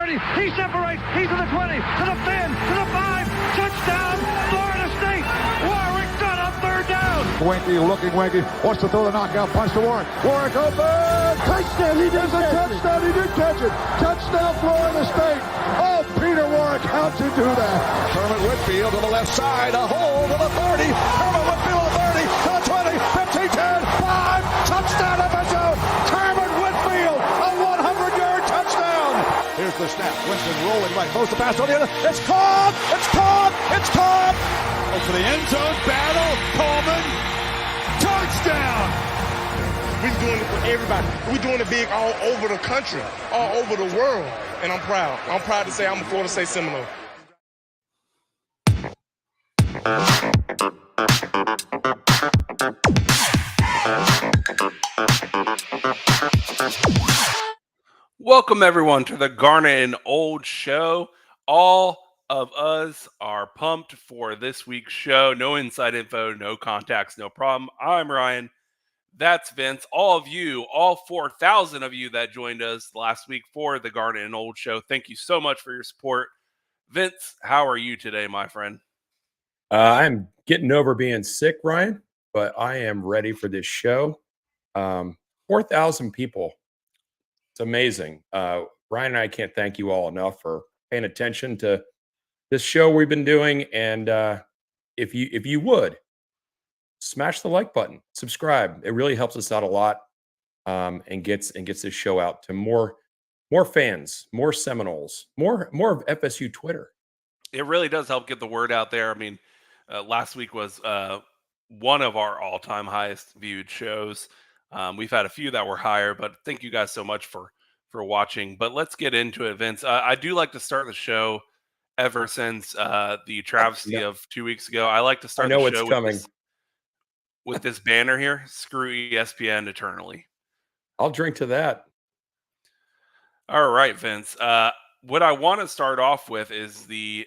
30. He separates. He's to the 20, to the 10, to the 5. Touchdown, Florida State. Warwick done on third down. Winky looking Winky. Wants to throw the knockout punch to Warwick. Warwick open. Touchdown. He does a touchdown. He did catch it. Touchdown, Florida State. Oh, Peter Warwick, how'd you do that? Kermit Whitfield to the left side. A hole to the 30. Kermit Whitfield to the 30. To the 20. 15, 10, 5. Touchdown, FSU. Kermit Whitfield. A 100-yard touchdown. Here's the snap. Winston rolling right. Throws the pass on the other. It's caught. It's caught. It's caught. For the end zone battle. Coleman. Touchdown. We're doing it for everybody. We're doing it big all over the country, all over the world. And I'm proud. I'm proud to say I'm a Florida State Seminole. Welcome, everyone, to the Garnet and Old Show. All of us are pumped for this week's show. No inside info, no contacts, no problem. I'm Ryan. That's Vince. All of you, all 4,000 of you that joined us last week for the Garnet and Old Show, thank you so much for your support. Vince, how are you today, my friend? I'm getting over being sick, Ryan, but I am ready for this show. 4,000 people. It's amazing. Ryan and I can't thank you all enough for paying attention to this show we've been doing. And if you would, smash the like button, subscribe. It really helps us out a lot, and gets this show out to more fans, more Seminoles, more of FSU Twitter. It really does help get the word out there. I mean, last week was one of our all-time highest viewed shows. We've had a few that were higher, but thank you guys so much for watching. But let's get into it, Vince. I do like to start the show ever since the travesty of 2 weeks ago. I like to start the show with this banner here. Screw ESPN eternally. I'll drink to that. All right, Vince. What I want to start off with is the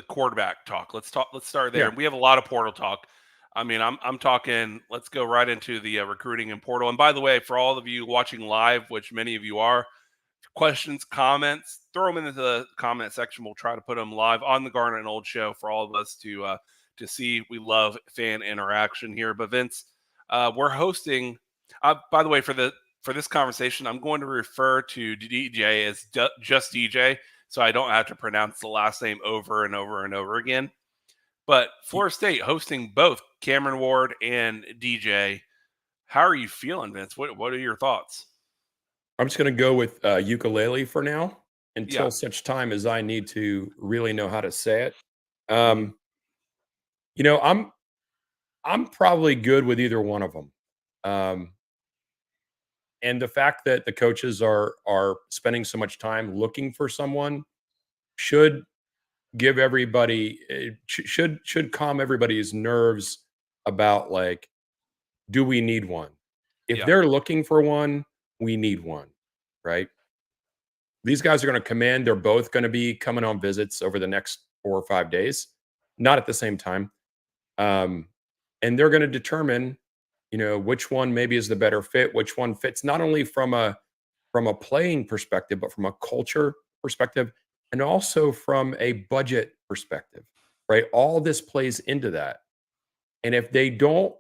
quarterback talk. Let's start there. Yeah. We have a lot of portal talk. I mean, I'm talking, let's go right into the recruiting and portal. And by the way, for all of you watching live, which many of you are, questions, comments, throw them into the comment section. We'll try to put them live on the Garnet and Old Show for all of us to see. We love fan interaction here. But Vince, we're hosting, by the way, for this conversation, I'm going to refer to DJ as just DJ, so I don't have to pronounce the last name over and over and over again. But Florida State hosting both Cameron Ward and DJ. How are you feeling, Vince? What are your thoughts? I'm just going to go with ukulele for now until such time as I need to really know how to say it. I'm probably good with either one of them. And the fact that the coaches are spending so much time looking for someone should give everybody, should calm everybody's nerves about, like, do we need one? If they're looking for one, we need one, right? These guys are going to come in. They're both going to be coming on visits over the next 4 or 5 days, not at the same time. And they're going to determine, which one maybe is the better fit, which one fits not only from a playing perspective, but from a culture perspective, and also from a budget perspective, right? All this plays into that. And if they don't,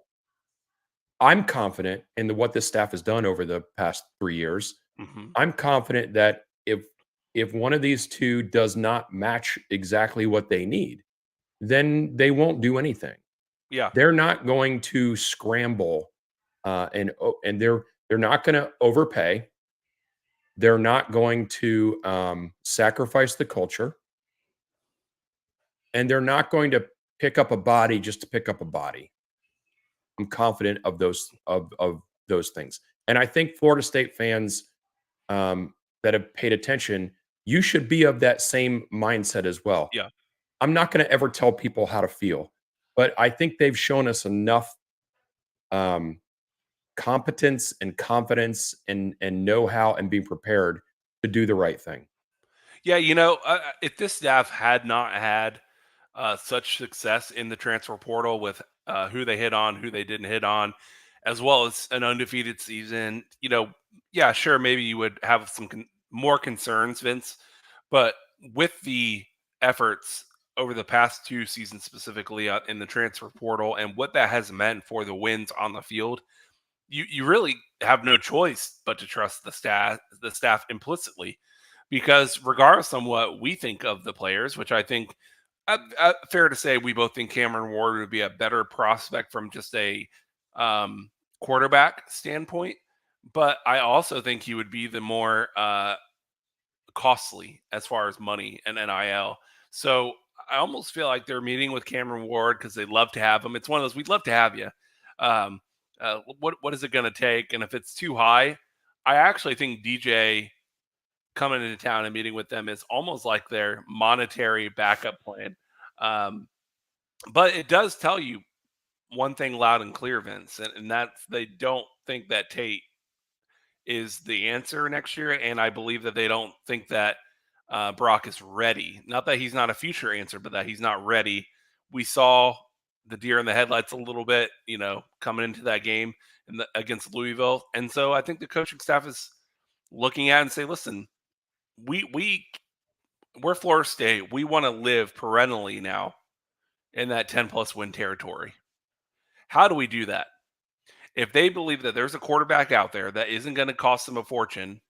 I'm confident in what this staff has done over the past 3 years. Mm-hmm. I'm confident that if one of these two does not match exactly what they need, then they won't do anything. Yeah, they're not going to scramble, and they're not going to overpay. They're not going to sacrifice the culture, and they're not going to pick up a body just to pick up a body. I'm confident of those things, and I think Florida State fans that have paid attention, you should be of that same mindset as well. Yeah, I'm not going to ever tell people how to feel, but I think they've shown us enough competence and confidence and know-how and being prepared to do the right thing. Yeah, if this staff had not had such success in the transfer portal with who they hit on, who they didn't hit on, as well as an undefeated season, sure, maybe you would have some more concerns, Vince. But with the efforts over the past 2 seasons, specifically in the transfer portal, and what that has meant for the wins on the field, you really have no choice but to trust the staff implicitly, because regardless on what we think of the players, which I think fair to say we both think Cameron Ward would be a better prospect from just a quarterback standpoint, but I also think he would be the more costly as far as money and NIL. So I almost feel like they're meeting with Cameron Ward because they'd love to have him. It's one of those, we'd love to have you. What is it going to take? And if it's too high, I actually think DJ coming into town and meeting with them is almost like their monetary backup plan. But it does tell you one thing loud and clear, Vince, and that's they don't think that Tate is the answer next year, and I believe that they don't think that Brock is ready. Not that he's not a future answer, but that he's not ready. We saw the deer in the headlights a little bit, coming into that game against Louisville, and so I think the coaching staff is looking at it and say, listen, we're Florida State. We want to live perennially now in that 10-plus win territory. How do we do that? If they believe that there's a quarterback out there that isn't going to cost them a fortune,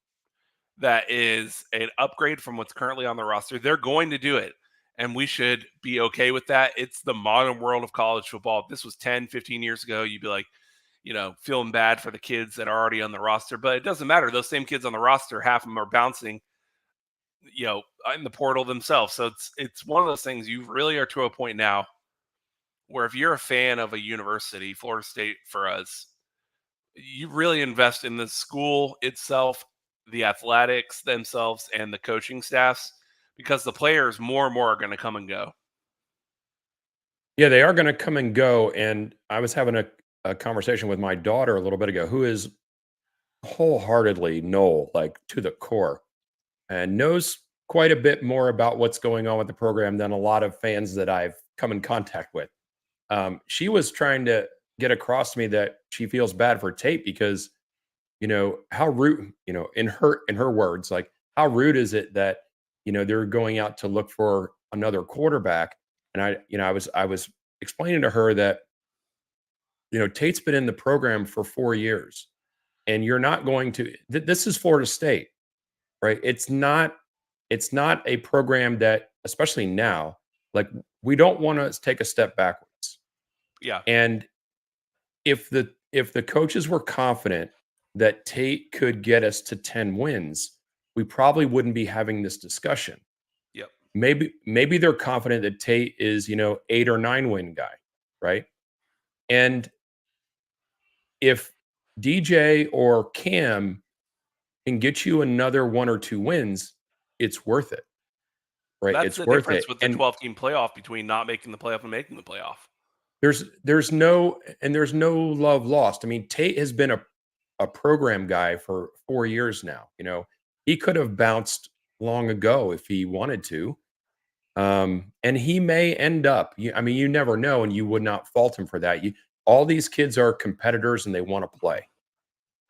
that is an upgrade from what's currently on the roster, they're going to do it. And we should be okay with that. It's the modern world of college football. If this was 10, 15 years ago, you'd be like, feeling bad for the kids that are already on the roster. But it doesn't matter. Those same kids on the roster, half of them are bouncing, in the portal themselves. So it's one of those things you really are to a point now where if you're a fan of a university, Florida State for us, you really invest in the school itself, the athletics themselves, and the coaching staffs, because the players more and more are going to come and go. Yeah, they are going to come and go. And I was having a conversation with my daughter a little bit ago, who is wholeheartedly Noel, like to the core, and knows quite a bit more about what's going on with the program than a lot of fans that I've come in contact with. She was trying to get across to me that she feels bad for Tate because, how rude, in her words, like how rude is it that, they're going out to look for another quarterback. And I was explaining to her that, Tate's been in the program for 4 years, and you're not going to, this is Florida State, right? It's not a program that, especially now, like we don't want to take a step backwards. Yeah. And if the coaches were confident that Tate could get us to 10 wins, we probably wouldn't be having this discussion. Yep. Maybe they're confident that Tate is, 8 or 9 win guy, right? And if DJ or Cam can get you another 1 or 2 wins, it's worth it. Right? That's it's the worth difference it. with the 12-team playoff between not making the playoff and making the playoff. There's no love lost. I mean, Tate has been a program guy for 4 years now. He could have bounced long ago if he wanted to. And he may end up, you never know, and you would not fault him for that. All these kids are competitors and they want to play.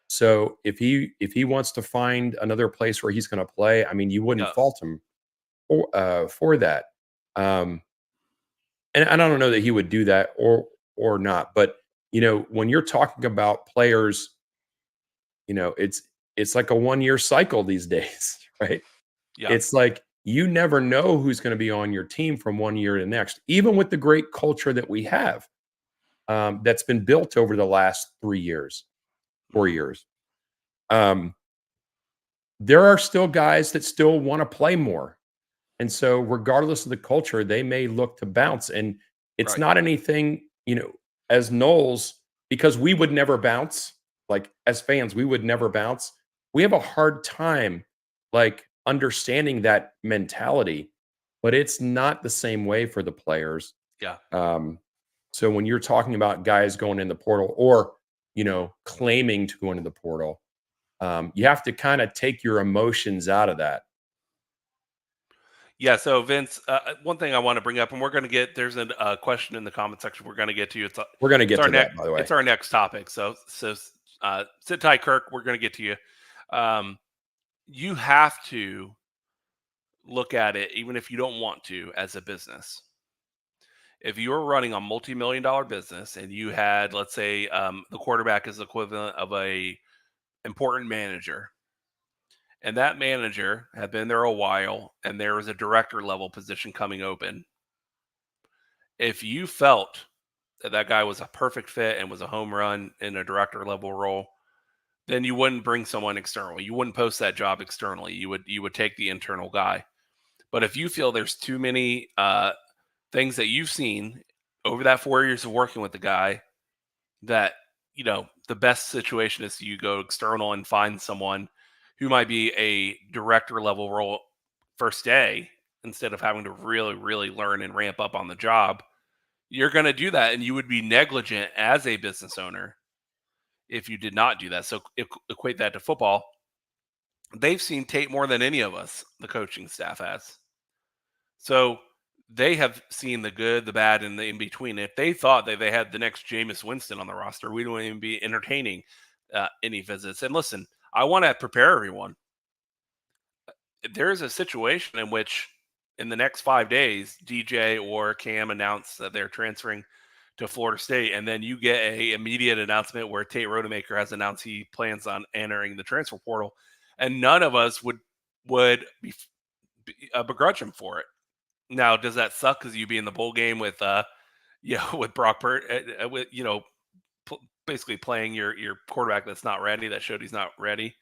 So if he wants to find another place where he's going to play, you wouldn't fault him for that. And I don't know that he would do that or not. But, when you're talking about players, it's like a 1-year cycle these days, right? Yeah. It's like you never know who's going to be on your team from 1 year to the next, even with the great culture that we have that's been built over the last 3 years, 4 years. There are still guys that still want to play more. And so regardless of the culture, they may look to bounce. And it's Right. not anything, as Knowles, because we would never bounce. Like as fans, we would never bounce. We have a hard time like understanding that mentality, but it's not the same way for the players. Yeah. So when you're talking about guys going in the portal or, claiming to go into the portal, you have to kind of take your emotions out of that. Yeah, so Vince, one thing I want to bring up, and there's a question in the comment section we're going to get to. We're going to get to that, by the way. It's our next topic. So sit tight, Kirk. We're going to get to you. you have to look at it, even if you don't want to, as a business. If you were running a multi-million dollar business and you had, let's say, the quarterback is the equivalent of a important manager, and that manager had been there a while, and there was a director level position coming open, if you felt that that guy was a perfect fit and was a home run in a director level role, then you wouldn't bring someone externally. You wouldn't post that job externally. You would take the internal guy. But if you feel there's too many things that you've seen over that 4 years of working with the guy, that the best situation is you go external and find someone who might be a director level role first day, instead of having to really really learn and ramp up on the job. You're going to do that, and you would be negligent as a business owner if you did not do that. So equate that to football. They've seen tape more than any of us, the coaching staff has. So they have seen the good, the bad, and the in between. If they thought that they had the next Jameis Winston on the roster, we wouldn't even be entertaining any visits. And listen, I want to prepare everyone. There is a situation in which, in the next 5 days, DJ or Cam announce that they're transferring to Florida State, and then you get a immediate announcement where Tate Rodemaker has announced he plans on entering the transfer portal, and none of us would begrudge him for it. Now, does that suck because you be in the bowl game with with Brock with basically playing your quarterback that's not ready, that showed he's not ready?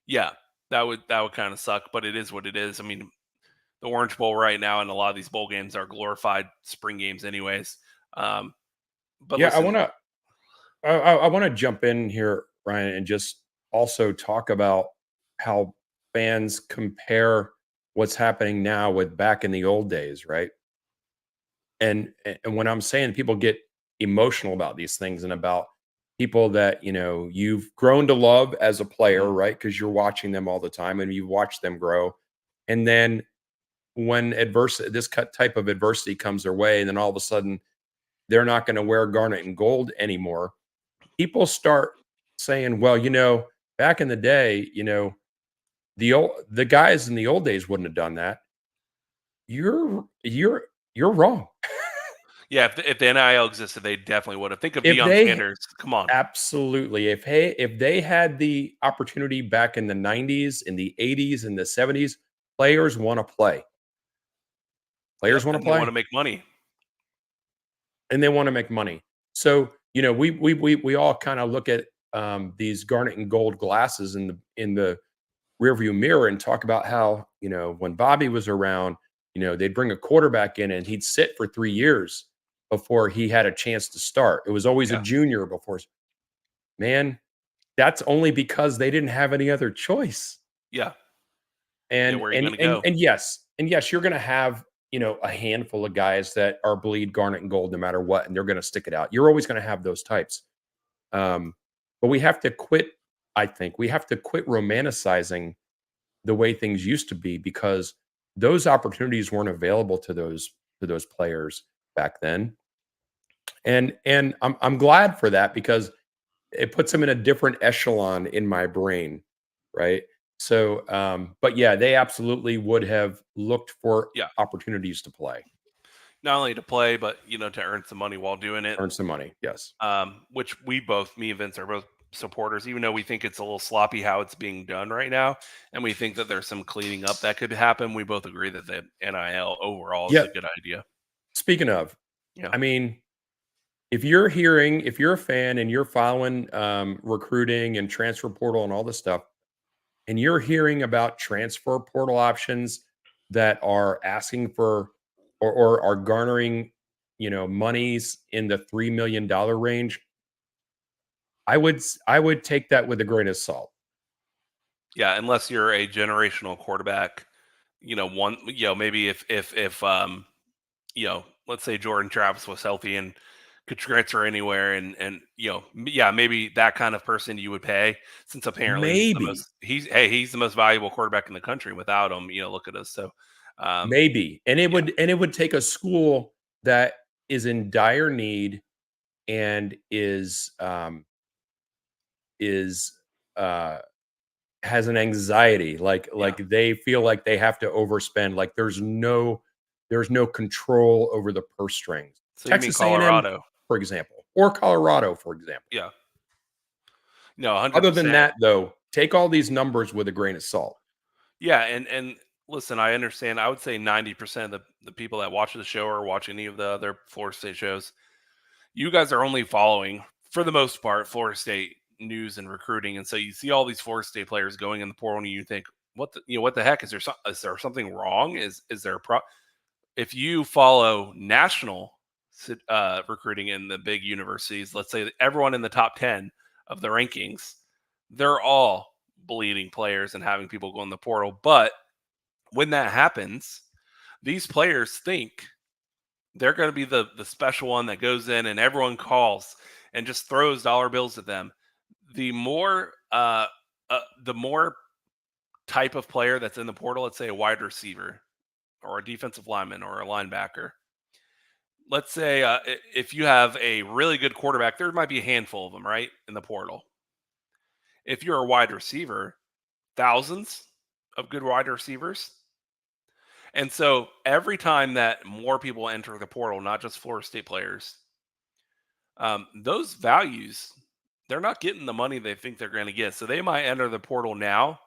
Yeah, that would kind of suck, but it is what it is. I mean, the Orange Bowl right now and a lot of these bowl games are glorified spring games anyways. But Yeah, listen, I want to jump in here, Ryan, and just also talk about how fans compare what's happening now with back in the old days, right? And when I'm saying people get emotional about these things and about people that you've grown to love as a player, right? Because you're watching them all the time and you watch them grow, and then when type of adversity comes their way, and then all of a sudden they're not going to wear garnet and gold anymore, people start saying, well, back in the day, the guys in the old days wouldn't have done that. You're wrong. yeah, if the NIL existed, they definitely would have. Think of If Deion they Sanders. Come on. Absolutely. If they had the opportunity back in the 90s, in the 80s, in the 70s, players want to play. Players Yep, want to and they play. want to make money. And they want to make money. So, we all kind of look at these garnet and gold glasses in the rearview mirror and talk about how, when Bobby was around, they'd bring a quarterback in and he'd sit for 3 years before he had a chance to start. It was always a junior before. Man, that's only because they didn't have any other choice. Yeah. And where are you going to go? and yes, you're going to have a handful of guys that are bleed garnet and gold no matter what, and they're going to stick it out. You're always going to have those types. But we have to quit. I think we have to quit romanticizing the way things used to be, because those opportunities weren't available to those players back then. And I'm glad for that, because it puts them in a different echelon in my brain, right? So, but yeah, they absolutely would have looked for opportunities to play. Not only to play, but to earn some money while doing it. Earn some money, yes. Which me and Vince are both supporters, even though we think it's a little sloppy how it's being done right now, and we think that there's some cleaning up that could happen. We both agree that the NIL overall is a good idea. Speaking of, I mean, if you're a fan and you're following recruiting and transfer portal and all this stuff, and you're hearing about transfer portal options that are asking for or are garnering, monies in the $3 million range, I would take that with a grain of salt. Yeah, unless you're a generational quarterback, maybe if let's say Jordan Travis was healthy and could transfer anywhere, and maybe that kind of person you would pay, since apparently he's the most valuable quarterback in the country. Without him, look at us. So maybe, and it would take a school that is in dire need and is has an anxiety, like they feel like they have to overspend, like there's no control over the purse strings. So you mean Texas A&M, Colorado? for example, or Colorado, for example. Yeah. No, 100%. Other than that, though, take all these numbers with a grain of salt. Yeah, and listen, I understand. I would say 90% of the people that watch the show or watch any of the other Florida State shows, you guys are only following, for the most part, Florida State news and recruiting. And so you see all these Florida State players going in the portal, and you think, what the heck is there? Is there something wrong? Is there a if you follow national recruiting in the big universities, let's say that everyone in the top 10 of the rankings, they're all bleeding players and having people go in the portal. But when that happens, these players think they're going to be the special one that goes in and everyone calls and just throws dollar bills at them. The more type of player that's in the portal, let's say a wide receiver or a defensive lineman or a linebacker. Let's say if you have a really good quarterback, there might be a handful of them, right, in the portal. If you're a wide receiver, thousands of good wide receivers. And so every time that more people enter the portal, not just Florida State players, those values, they're not getting the money they think they're going to get. So they might enter the portal now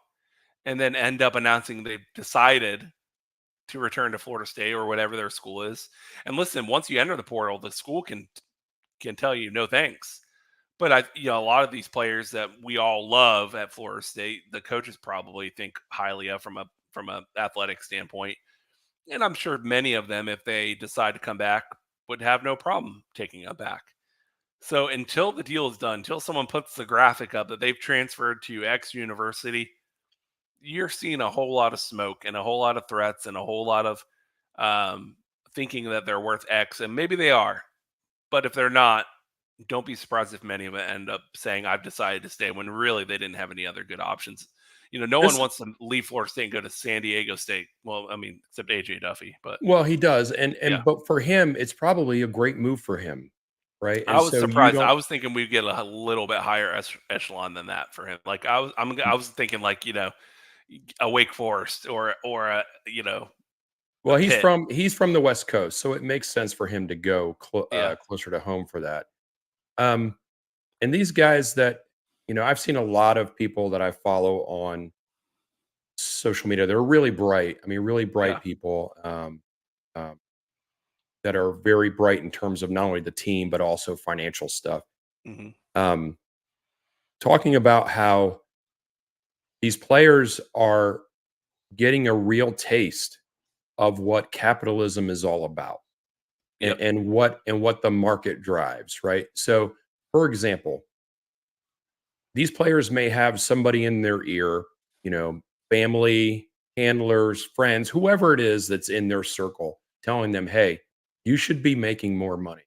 and then end up announcing they've decided to return to Florida State or whatever their school is. And listen, once you enter the portal, the school can tell you no thanks. But a lot of these players that we all love at Florida State, the coaches probably think highly of from a athletic standpoint. And I'm sure many of them, if they decide to come back, would have no problem taking them back. So until the deal is done, until someone puts the graphic up that they've transferred to X university, you're seeing a whole lot of smoke and a whole lot of threats and a whole lot of thinking that they're worth X. And maybe they are. But if they're not, don't be surprised if many of them end up saying, I've decided to stay, when really they didn't have any other good options. No one wants to leave Florida State and go to San Diego State. Well, I mean, except AJ Duffy, but Well, he does. Yeah. But for him, it's probably a great move for him. Right. I was surprised. I was thinking we'd get a little bit higher echelon than that for him. Like I was thinking like, a Wake Forest or a, Well, a Pitt. he's from the West Coast, so it makes sense for him to go Yeah. closer to home for that. And these guys that, I've seen a lot of people that I follow on social media. They're really bright. I mean, really bright Yeah. people that are very bright in terms of not only the team, but also financial stuff. Mhm. Talking about how these players are getting a real taste of what capitalism is all about. Yep. And what the market drives, right? So, for example, these players may have somebody in their ear, family, handlers, friends, whoever it is that's in their circle, telling them, "Hey, you should be making more money."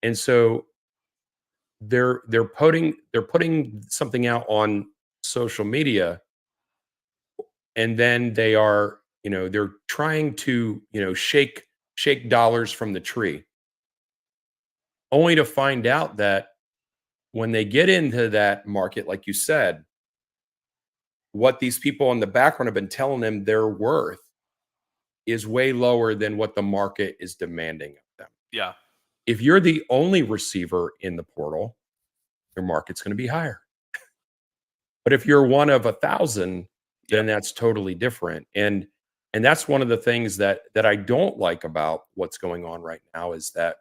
And so they're putting something out on social media, and then they are, they're trying to, shake dollars from the tree, only to find out that when they get into that market, like you said, what these people in the background have been telling them they're worth is way lower than what the market is demanding of them. Yeah. If you're the only receiver in the portal, your market's going to be higher. But if you're one of 1,000, then that's totally different. And that's one of the things that I don't like about what's going on right now, is that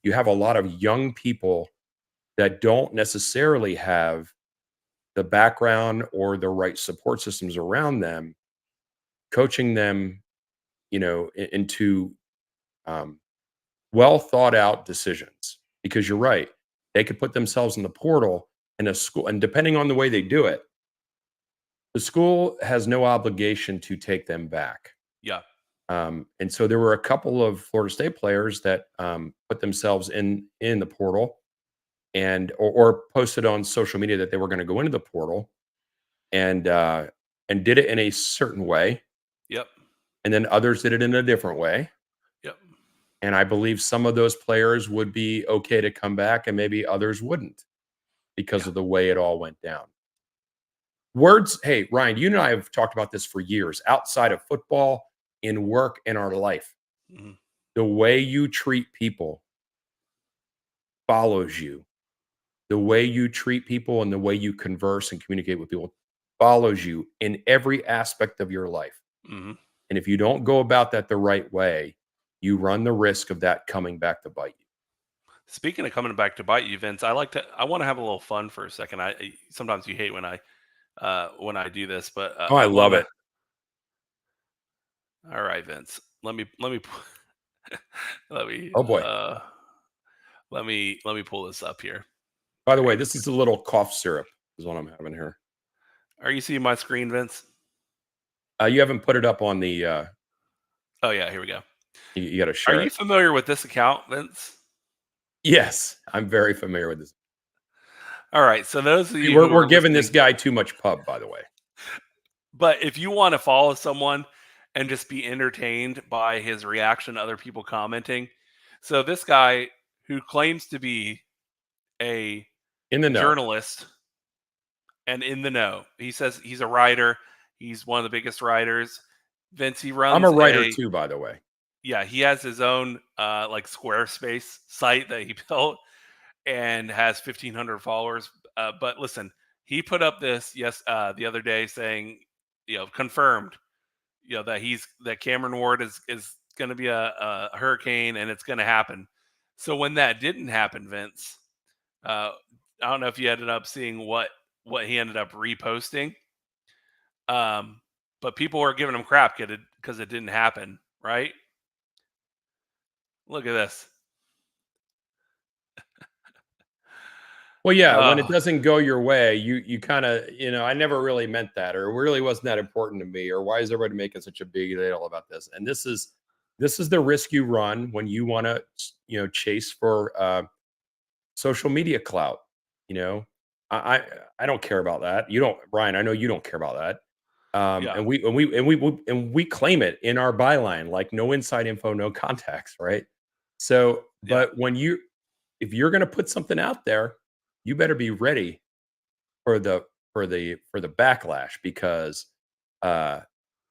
you have a lot of young people that don't necessarily have the background or the right support systems around them, coaching them, into well thought out decisions. Because you're right, they could put themselves in the portal in a school, and depending on the way they do it, the school has no obligation to take them back. Yeah. And so there were a couple of Florida State players that put themselves in the portal, and or posted on social media that they were going to go into the portal, and did it in a certain way. Yep. And then others did it in a different way. Yep. And I believe some of those players would be okay to come back, and maybe others wouldn't, because of the way it all went down. Words, hey, Ryan, you and I have talked about this for years, outside of football, in work, in our life. Mhm. The way you treat people follows you. The way you treat people and the way you converse and communicate with people follows you in every aspect of your life. Mhm. And if you don't go about that the right way, you run the risk of that coming back to bite you. Speaking of coming back to bite you, Vince, I want to have a little fun for a second. Sometimes you hate when I do this, but Oh, I I want love to. it. All right, Vince. Let me Oh boy. let me pull this up here. By the All way, right. this is a little cough syrup, is what I'm having here. Are you seeing my screen, Vince? You haven't put it up on the. Oh yeah, here we go. You got to Are share you it. familiar with this account, Vince? Yes, I'm very familiar with this. All right. So those of you who We're are giving this listening, guy too much pub, by the way. but if you want to follow someone and just be entertained by his reaction to other people commenting, so this guy who claims to be a In the know. journalist and in the know, he says he's a writer. He's one of the biggest writers. Vince, he I'm a runs writer too, by the way. yeah, he has his own like Squarespace site that he built and has 1,500 followers. But listen, he put up this the other day saying, confirmed, that Cameron Ward is going to be a hurricane and it's going to happen. So when that didn't happen, Vince, I don't know if you ended up seeing what he ended up reposting. But people were giving him crap because it didn't happen, right? Look at this. Well, yeah, when it Uh, doesn't go your way, you kind of, I never really meant that, or it really wasn't that important to me, or why is everybody making such a big deal about this? And this is the risk you run when you want to, chase for social media clout. You know, I I don't care about that. You don't, Brian. I know you don't care about that. yeah, And we claim it in our byline, like no inside info, no contacts, right? So, yeah. but if you're going to put something out there, you better be ready for the backlash, because uh,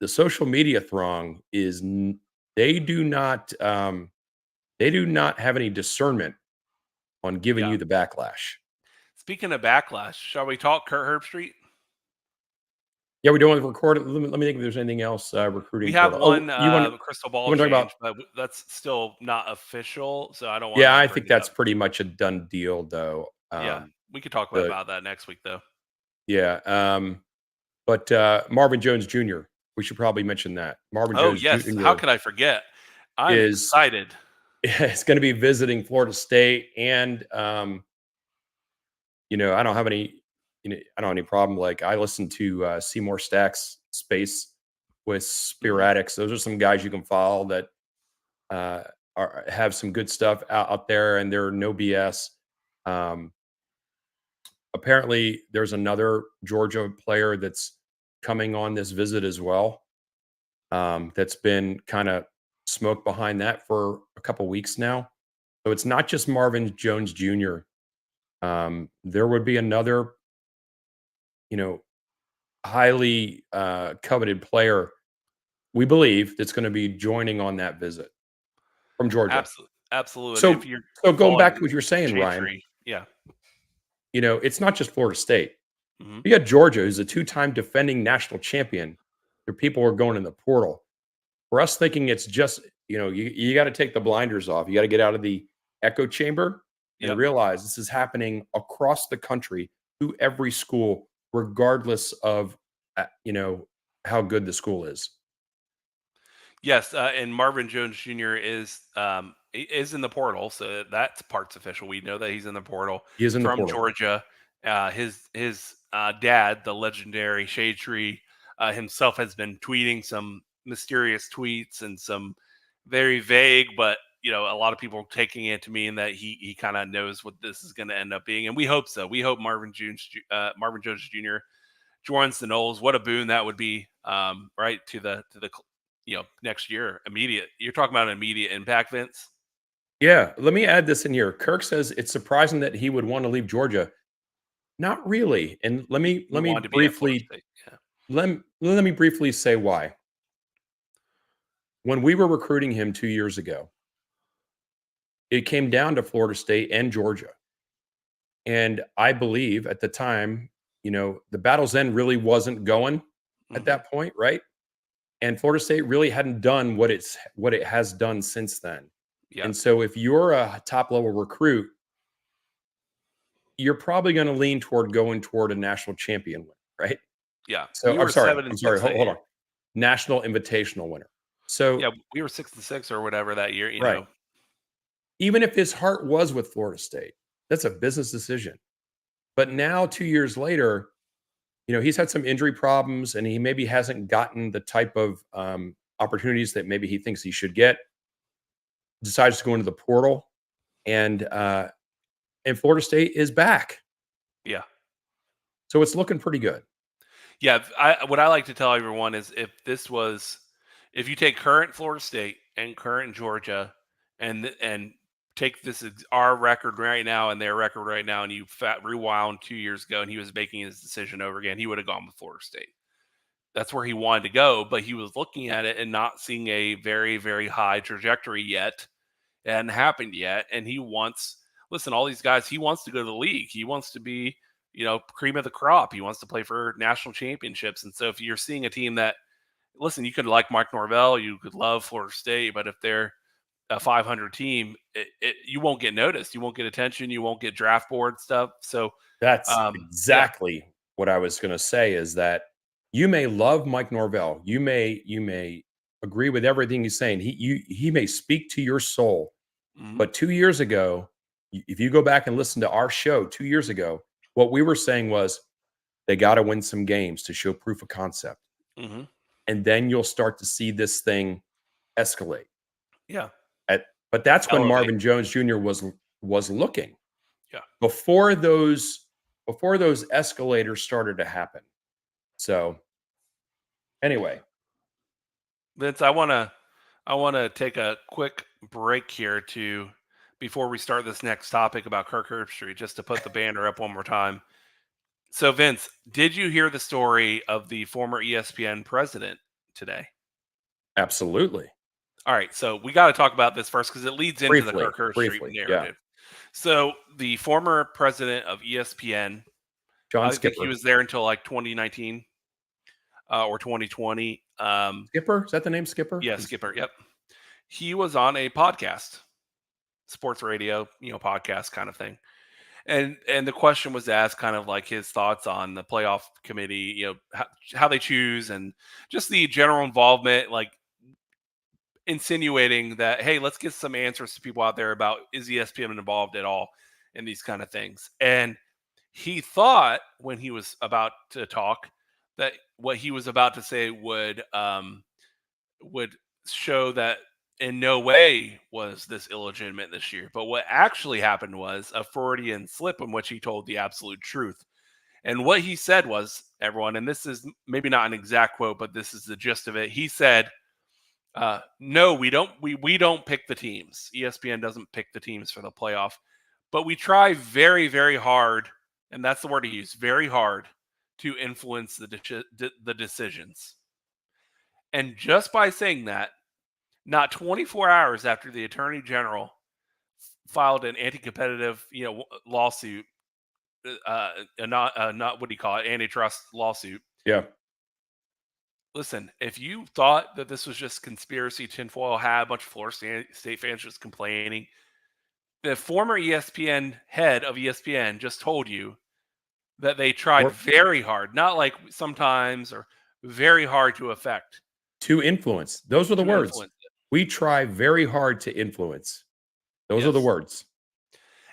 the social media throng they do not have any discernment on giving Yeah. you the backlash. Speaking of backlash, shall we talk Kurt Herbstreit? Yeah, we're doing the record. Let me think if there's anything else We recruiting have portal. Oh, one you want crystal you ball want to talk about? change, but that's still not official, so I don't want Yeah, to I bring think it that's up. pretty much a done deal, though. Yeah, we could talk The about that next week, though. Yeah, but Marvin Jones Jr. We should probably mention that Marvin Oh Jones yes, how Jr. could I forget? I'm is excited. is going to be visiting Florida State, and I don't have any, I don't have any problem. Like, I listen to Seymour Stack's Space with Mhm. Spiratics. Those are some guys you can follow that have some good stuff out there, and they're no BS. Um, Apparently, there's another Georgia player that's coming on this visit as well. That's been kind of smoke behind that for a couple weeks now. So it's not just Marvin Jones Jr. There would be another, you know, highly coveted player, we believe, that's going to be joining on that visit from Georgia. Absolutely, absolutely. If So, you're so going back following to what you're saying, Shade Ryan, Tree, yeah. it's not just Florida State. Hmm. You got Georgia, who's a two-time defending national champion. Their people are going in the portal. For us thinking it's just, you got to take the blinders off. You got to get out of the echo chamber and Yep. realize this is happening across the country to every school, regardless of, how good the school is. Yes, and Marvin Jones Jr. Is in the portal, so that's part's official. We know that he's in the portal He is in the from portal. Georgia. His dad, the legendary Shade Tree himself, has been tweeting some mysterious tweets and some very vague, but a lot of people are taking it to mean that he kind of knows what this is going to end up being, and we hope so. We hope Marvin Jones Jr. joins the Knowles. What a boon that would be, right, to the next year. Immediate. You're talking about an immediate impact, Vince. Yeah, let me add this in here. Kirk says it's surprising that he would want to leave Georgia. Not really. And let me wanted to be at Florida briefly State. Yeah. let me briefly say why. When we were recruiting him 2 years ago, it came down to Florida State and Georgia. And I believe at the time, the Battle's End really wasn't going at Mhm. that point, right? And Florida State really hadn't done what it has done since then. Yeah. And so if you're a top level recruit, you're probably going to lean toward going toward a national champion winner, right? Yeah. So We were 7 and 6 that hold year. on. National invitational winner. So Yeah, we were 6 and 6 or whatever that year, right. Even if his heart was with Florida State, that's a business decision. But now 2 years later, he's had some injury problems and he maybe hasn't gotten the type of opportunities that maybe he thinks he should get. Decides to go into the portal, and Florida State is back. Yeah. So it's looking pretty good. Yeah, what I like to tell everyone is if you take current Florida State and current Georgia and take our record right now and their record right now, and you rewound 2 years ago, and he was making his decision over again, he would have gone with Florida State. That's where he wanted to go, but he was looking at it and not seeing a very, very high trajectory yet. It hadn't happened yet, and all these guys, he wants to go to the league. He wants to be, cream of the crop. He wants to play for national championships. And so if you're seeing a team that, you could like Mike Norvell, you could love Florida State, but if they're a 500 team, you won't get noticed. You won't get attention. You won't get draft board stuff. So That's yeah, exactly what I was going to say, is that you may love Mike Norvell. You may agree with everything he's saying. He may speak to your soul. mhm, But 2 years ago, if you go back and listen to our show 2 years ago, what we were saying was they got to win some games to show proof of concept. mhm, And then you'll start to see this thing escalate. yeah, But that's when elevate. Marvin Jones Jr. was looking. Yeah. Before those escalators started to happen. So anyway, Vince, I want to take a quick break here before we start this next topic about Kirk Herbstreit, just to put the banner up one more time. So, Vince, did you hear the story of the former ESPN president today? absolutely. All right, so we got to talk about this first because it leads into the Kirk Herbstreit Briefly, yeah. narrative. So, the former president of ESPN, John I think he Skipper. was there until like 2019 or 2020. Skipper? Is that the name, Skipper? Yeah, Skipper. Yep. He was on a podcast, sports radio, podcast kind of thing. And the question was asked kind of like his thoughts on the playoff committee, how they choose and just the general involvement, like insinuating that, hey, let's get some answers to people out there about is ESPN involved at all in these kind of things. And he thought when he was about to talk that what he was about to say would show that in no way was this illegitimate this year. But what actually happened was a Freudian slip in which he told the absolute truth. And what he said was, everyone, and this is maybe not an exact quote, but this is the gist of it. He said, no, we don't. We don't pick the teams. ESPN doesn't pick the teams for the playoff, but we try very, very hard, and that's the word he used, very hard, to influence the decisions. And just by saying that, not 24 hours after the Attorney General filed an anti-competitive, lawsuit, not what do you call it, antitrust lawsuit. Yeah. Listen, if you thought that this was just conspiracy tinfoil hat, a bunch of Florida State fans just complaining, the former ESPN head of ESPN just told you that they tried very hard, not like sometimes, or very hard to affect. To influence. Those were the words. Influence. We try very hard to influence. Those are the words.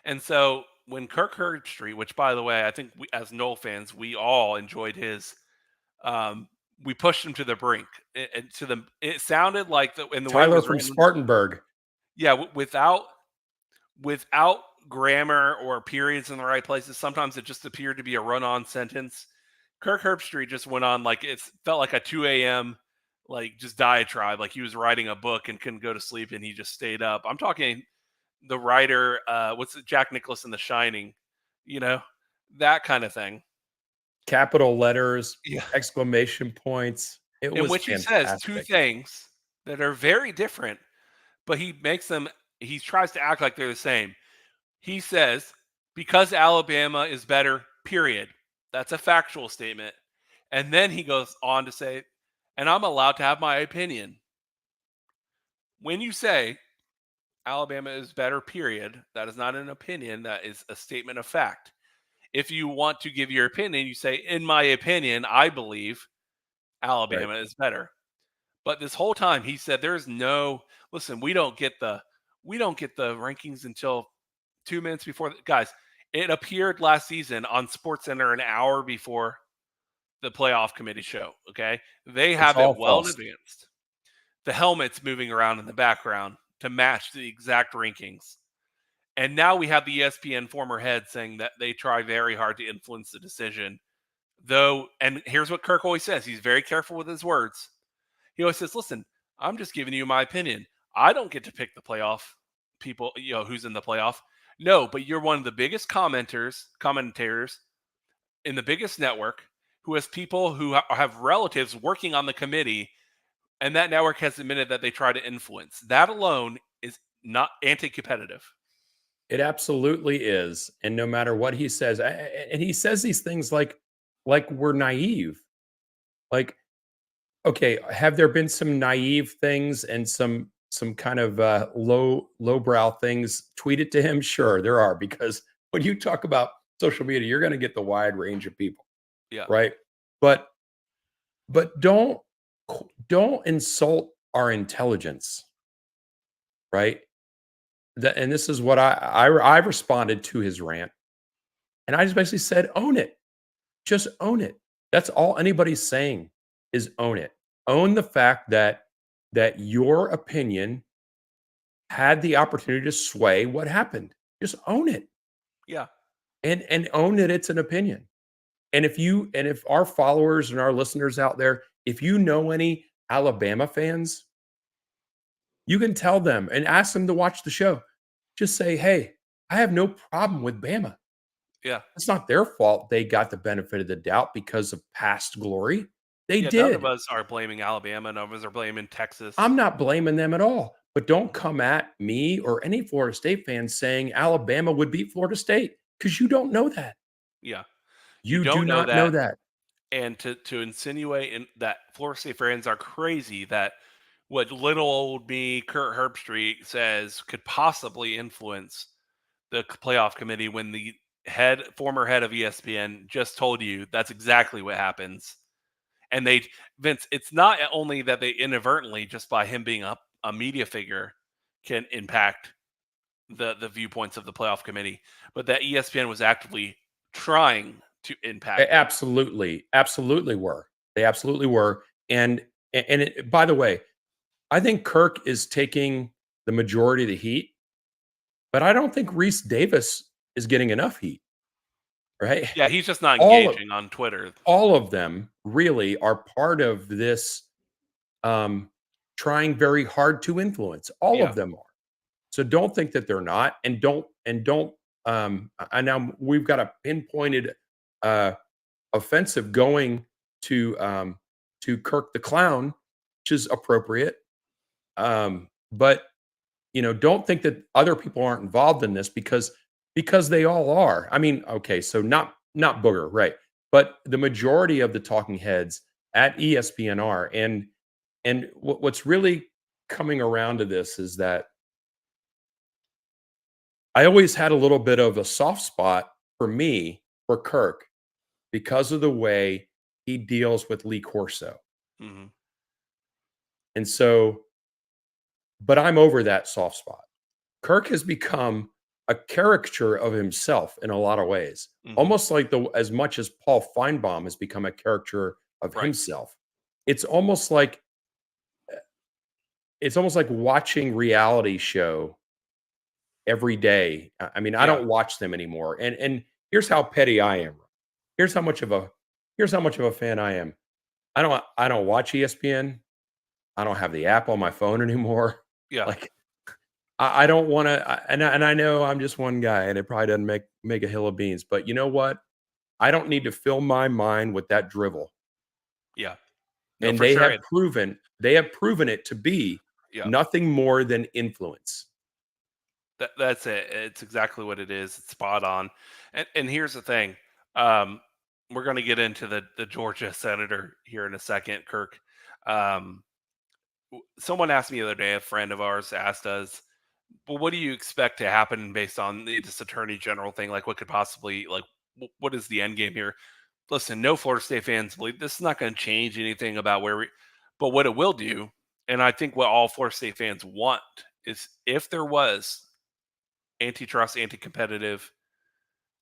And so when Kirk Herbstreit, which by the way, I think as Noel fans, we all enjoyed his, we pushed him to the brink. It sounded like in the Tyler way it was from written, Spartanburg. Yeah, without grammar or periods in the right places, sometimes it just appeared to be a run-on sentence. Kirk Herbstreit just went on like it felt like a 2 a.m. like just diatribe, like he was writing a book and couldn't go to sleep and he just stayed up. I'm talking the writer, Jack Nicklaus in The Shining, that kind of thing. Capital letters, Yeah. exclamation points. It In was which he says two fantastic. things that are very different, but he tries to act like they're the same. He says, because Alabama is better, period. That's a factual statement. And then he goes on to say, and I'm allowed to have my opinion. When you say Alabama is better, period, that is not an opinion, that is a statement of fact. If you want to give your opinion, you say, in my opinion, I believe Right. Alabama is better. But this whole time he said there's no listen, we don't get the rankings until 2 minutes before guys, it appeared last season on SportsCenter an hour before the playoff committee show, okay? They It's have it all well in false. advance. The helmets moving around in the background to match the exact rankings. And now we have the ESPN former head saying that they try very hard to influence the decision. Though, and here's what Kirk always says, he's very careful with his words. He always says, listen, I'm just giving you my opinion. I don't get to pick the playoff people, who's in the playoff. No, but you're one of the biggest commentators in the biggest network who has people who have relatives working on the committee, and that network has admitted that they try to influence. That alone is not anti-competitive. It absolutely is. And no matter what he says, and he says these things like we're naive. Like, okay, have there been some naive things and some kind of lowbrow things tweeted to him? Sure, there are, because when you talk about social media, you're going to get the wide range of people, Yeah. right? But don't insult our intelligence, right? And this is what I responded to his rant, and I just basically said, own it, just own it. That's all anybody's saying, is own it. Own the fact that your opinion had the opportunity to sway what happened. Just own it, Yeah. and own that it's an opinion. And if our followers and our listeners out there, if you know any Alabama fans, you can tell them and ask them to watch the show. Just say, hey, I have no problem with Bama. Yeah. It's not their fault they got the benefit of the doubt because of past glory. They Yeah. None of did. us are blaming Alabama. None of us are blaming Texas. I'm not blaming them at all. But don't come at me or any Florida State fans saying Alabama would beat Florida State, because you don't know that. Yeah. You You do don't know not know that. that. And to insinuate that Florida State fans are crazy, that what little old me, Kurt Herbstreit, says could possibly influence the playoff committee, when the former head of ESPN just told you that's exactly what happens. And Vince, it's not only that they inadvertently, just by him being a media figure, can impact the viewpoints of the playoff committee, but that ESPN was actively trying to impact it. Absolutely were. They absolutely were. And by the way, I think Kirk is taking the majority of the heat, but I don't think Reese Davis is getting enough heat. Right? Yeah, he's just not All of engaging on Twitter. all of them really are part of this, trying very hard to influence. All Yeah. of them are. So don't think that they're not, and don't. I now we've got a pinpointed offensive going to Kirk the Clown, which is appropriate. But don't think that other people aren't involved in this, because they all are. I mean, okay, so not Booger, right? But the majority of the talking heads at ESPN are, and what's really coming around to this is that I always had a little bit of a soft spot for Kirk, because of the way he deals with Lee Corso. Hmm. And so, but I'm over that soft spot. Kirk has become a caricature of himself in a lot of ways, Hmm. almost like as much as Paul Feinbaum has become a caricature of Right. himself. It's almost like watching reality show every day. I mean, I Yeah. don't watch them anymore. And here's how petty I am. Here's how much of a fan I am. I don't watch ESPN. I don't have the app on my phone anymore. Yeah. Like, I don't want to, and I know I'm just one guy, and it probably doesn't make a hill of beans. But you know what? I don't need to fill my mind with that drivel. Yeah. No, And for they sure. have proven it to be Yeah. nothing more than influence. That's it. It's exactly what it is. It's spot on. And here's the thing. We're going to get into the Georgia senator here in a second, Kirk. Someone asked me the other day, a friend of ours asked us, well, what do you expect to happen based on this attorney general thing? Like, what could possibly, like, what is the end game here? Listen, no Florida State fans believe this is not going to change anything about where we, but what it will do, and I think what all Florida State fans want is if there was antitrust, anti-competitive,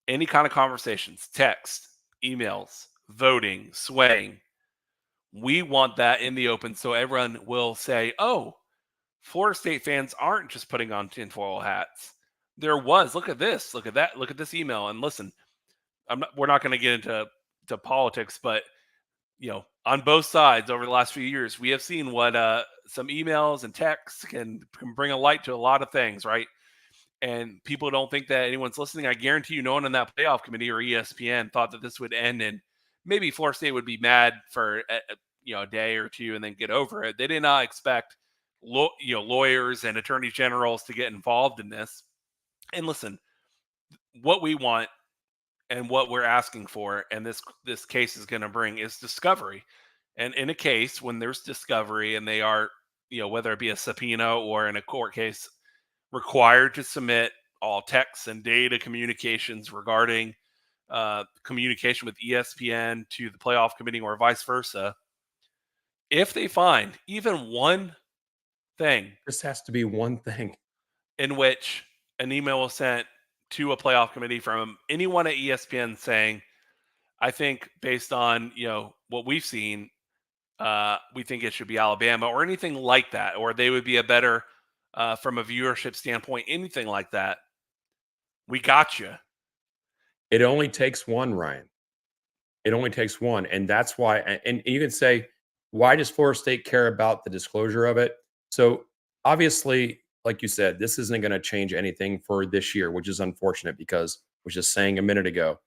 any kind of conversations, text, emails, voting, swaying, we want that in the open so everyone will say, oh, Florida State fans aren't just putting on tinfoil hats. There was, look at this, look at that, look at this email. And listen, we're not going to get into politics, but on both sides over the last few years, we have seen what some emails and texts can bring a light to a lot of things, right? And people don't think that anyone's listening. I guarantee you, no one in that playoff committee or ESPN thought that this would end and maybe Florida State would be mad for a day or two and then get over it. They did not expect lawyers and attorney generals to get involved in this. And listen, what we want and what we're asking for, and this case is going to bring, is discovery. And in a case when there's discovery and they are, whether it be a subpoena or in a court case, required to submit all texts and data communications regarding communication with ESPN to the playoff committee or vice versa. If they find even one thing, This has to be one thing in which an email was sent to a playoff committee from anyone at ESPN saying, I think based on what we've seen, we think it should be Alabama or anything like that, or they would be a better from a viewership standpoint, anything like that. We got you. It only takes one, Ryan. It only takes one. And that's why, and you can say, why does Florida State care about the disclosure of it? So obviously, like you said, this isn't going to change anything for this year, which is unfortunate because I was just saying a minute ago,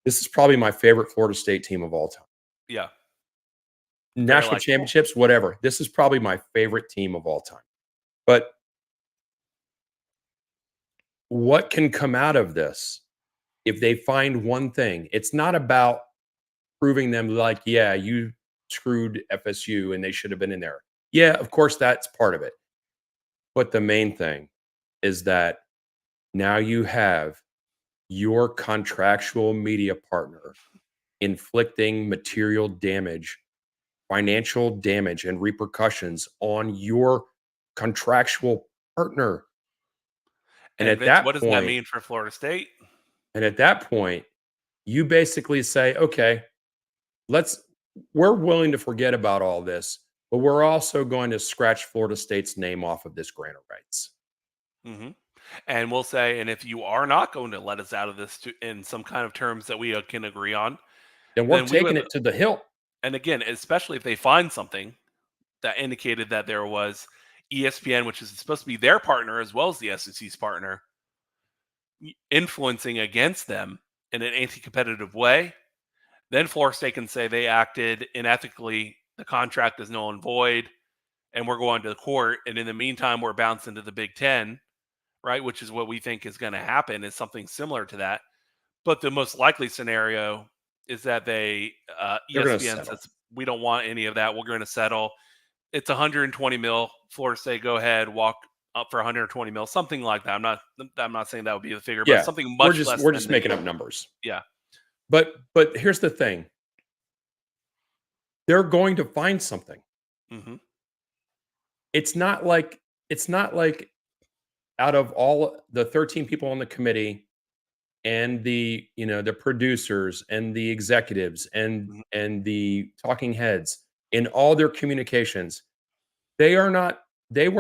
this is probably my favorite Florida State team of all time. Yeah. National championships, whatever. This is probably my favorite team of all time. But what can come out of this if they find one thing? It's not about proving them like, yeah, you screwed FSU and they should have been in there. Yeah, of course, that's part of it. But the main thing is that now you have your contractual media partner inflicting material damage, financial damage, and repercussions on your contractual partner. And at Vince, that what does point, that mean for Florida State? And at that point, you basically say, okay, we're willing to forget about all this, but we're also going to scratch Florida State's name off of this grant of rights. Mm-hmm. And we'll say, and if you are not going to let us out of this in some kind of terms that we can agree on, then we're taking it to the hilt. And again, especially if they find something that indicated that there was ESPN, which is supposed to be their partner as well as the SEC's partner, influencing against them in an anti-competitive way, then Florida State can say they acted unethically, the contract is null and void, and we're going to the court. And in the meantime, we're bouncing to the Big Ten, right? Which is what we think is going to happen, is something similar to that. But the most likely scenario is that ESPN says, we don't want any of that. We're going to settle. It's 120 mil. Florida State, go ahead, walk up for 120 mil, something like that. I'm not saying that would be the figure, but something much less. We're just making up numbers. Yeah. But here's the thing. They're going to find something. Mm-hmm. It's not like out of all the 13 people on the committee and the producers and the executives and the talking heads in all their communications, they were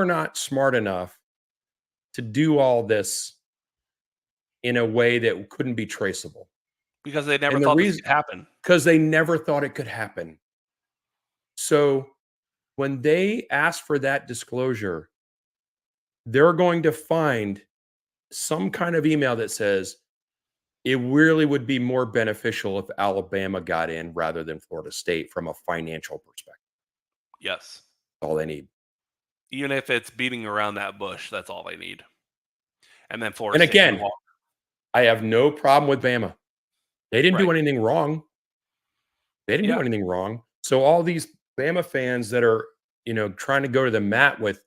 not smart enough to do all this in a way that couldn't be traceable. Because they never thought this could happen. Because they never thought it could happen. So when they ask for that disclosure, they're going to find some kind of email that says, it really would be more beneficial if Alabama got in rather than Florida State from a financial perspective. Yes. All they need. Even if it's beating around that bush, that's all they need. And then Florida And State can again, walk. I have no problem with Bama. They didn't do Right. anything wrong. They didn't do Yeah. anything wrong. So all these Bama fans that are, trying to go to the mat with,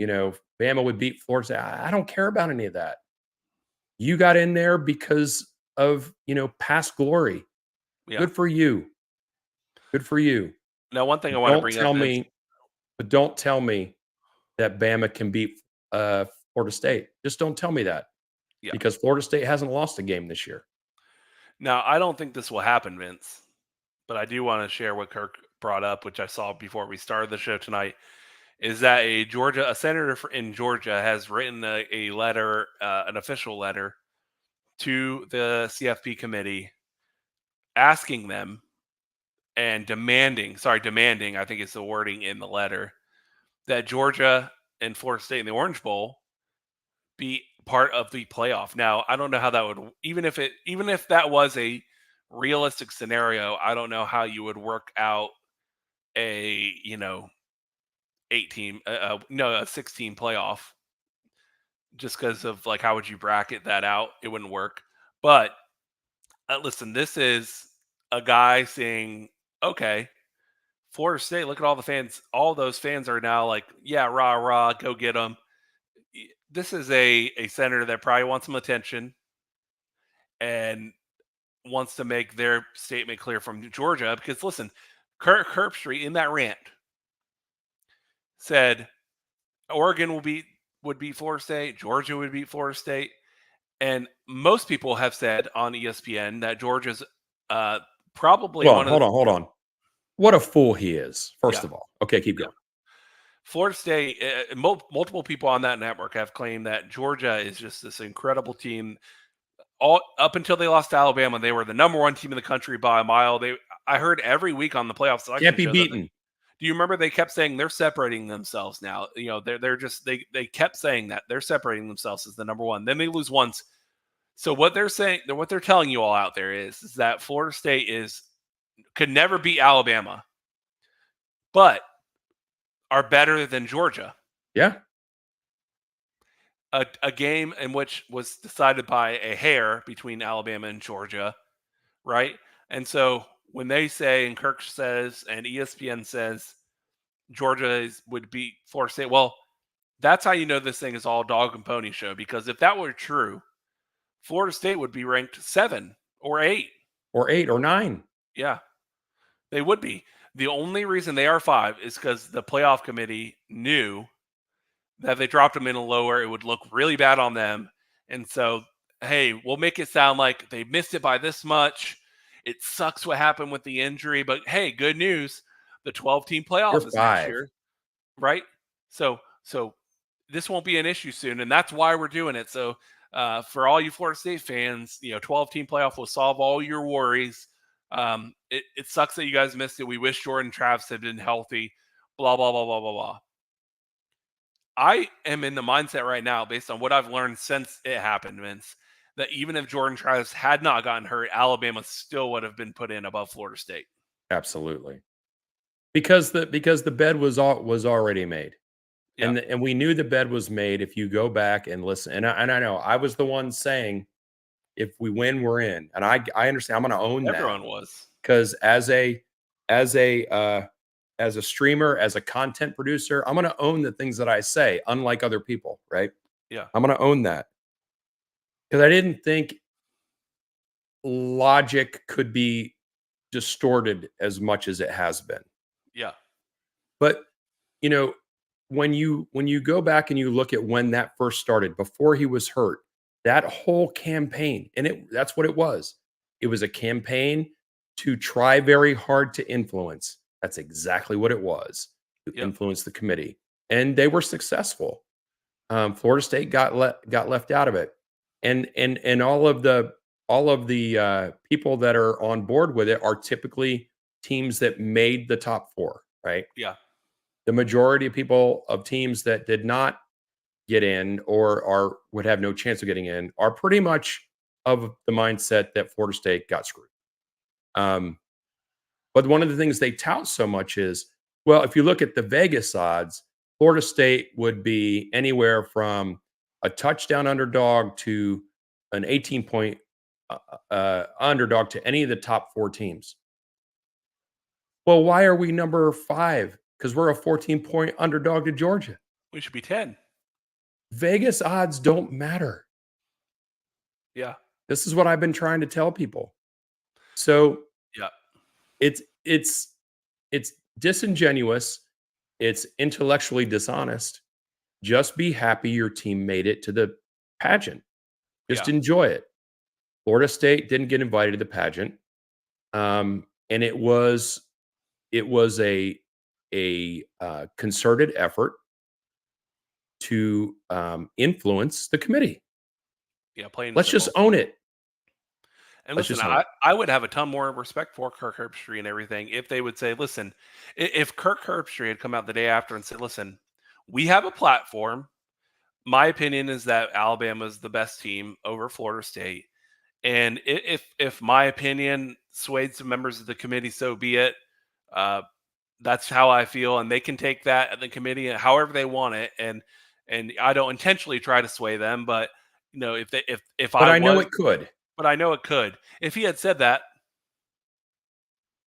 Bama would beat Florida State. I don't care about any of that. You got in there because of, past glory. Yeah. Good for you. Good for you. Now, one thing I want to Don't bring tell up is me, but don't tell me that Bama can beat Florida State. Just don't tell me that. Yeah. Because Florida State hasn't lost a game this year. now, I don't think this will happen, Vince, but I do want to share what Kirk brought up, which I saw before we started the show tonight, is that a senator in Georgia has written a letter, an official letter to the CFP committee asking them and demanding, I think it's the wording in the letter, that Georgia and Florida State in the Orange Bowl be part of the playoff. Now, I don't know how that would, even if that was a realistic scenario, I don't know how you would work out a, 16 playoff, just because of like, how would you bracket that out? It wouldn't work. But listen, this is a guy saying, okay, Florida State, look at all the fans. All those fans are now like, yeah, rah, rah, go get them. This is a senator that probably wants some attention and wants to make their statement clear from Georgia. Because listen, Kirk Herbstreit in that rant said Oregon would beat Florida State, Georgia would beat Florida State, and most people have said on ESPN that Georgia's probably Hold on. What a fool he is, first Yeah. of all. Okay, keep going. Florida State, multiple people on that network have claimed that Georgia is just this incredible team. All up until they lost to Alabama, they were the number one team in the country by a mile. I heard every week on the playoff selection Can't be show beaten. do you remember they kept saying they're separating themselves now? They're just they kept saying that they're separating themselves as the number one. Then they lose once. So what they're saying, what they're telling you all out there is that Florida State could never beat Alabama, but are better than Georgia. Yeah. A game in which was decided by a hair between Alabama and Georgia, right? And so when they say, and Kirk says, and ESPN says, Georgia would beat Florida State, well, that's how you know this thing is all dog and pony show. Because if that were true, Florida State would be ranked 7 or 8. Or 8 or 9. Yeah, they would be. The only reason they are 5 is because the playoff committee knew that if they dropped them in a lower, it would look really bad on them. And so, hey, we'll make it sound like they missed it by this much. It sucks what happened with the injury, but hey, good news. The 12-team playoff is next year, right? So this won't be an issue soon, and that's why we're doing it. So for all you Florida State fans, 12-team playoff will solve all your worries. It sucks that you guys missed it. We wish Jordan Travis had been healthy, blah, blah, blah, blah, blah, blah. I am in the mindset right now, based on what I've learned since it happened, Vince, that even if Jordan Travis had not gotten hurt, Alabama still would have been put in above Florida State. Absolutely. Because the bed was already made. Yeah. And we knew the bed was made if you go back and listen. And I know I was the one saying, if we win, we're in. And I understand. I'm going to own that. Everyone was. Because as a streamer, as a content producer, I'm going to own the things that I say, unlike other people, right? Yeah. I'm going to own that. Because I didn't think logic could be distorted as much as it has been. Yeah. But, when you go back and you look at when that first started, before he was hurt, that whole campaign, and that's what it was. It was a campaign to try very hard to influence. That's exactly what it was, to influence the committee. And they were successful. Florida State got left out of it. And all of the people that are on board with it are typically teams that made the top 4, right? Yeah. The majority of teams that did not get in or would have no chance of getting in are pretty much of the mindset that Florida State got screwed. But one of the things they tout so much is, well, if you look at the Vegas odds, Florida State would be anywhere from a touchdown underdog to an 18-point underdog to any of the top 4 teams. Well, why are we number 5? Because we're a 14-point underdog to Georgia. We should be 10. Vegas odds don't matter. Yeah. This is what I've been trying to tell people. So yeah, it's disingenuous. It's intellectually dishonest. Just be happy your team made it to the pageant. Just enjoy it. Florida State didn't get invited to the pageant, and it was a concerted effort to influence the committee. Yeah, plain. Let's just own it. And listen, I would have a ton more respect for Kirk Herbstreit and everything if they would say, listen, if Kirk Herbstreit had come out the day after and said, listen, we have a platform. My opinion is that Alabama is the best team over Florida State. And if my opinion swayed some members of the committee, so be it. That's how I feel. And they can take that at the committee however they want it. And I don't intentionally try to sway them, but you know, I know it could. But I know it could. If he had said that,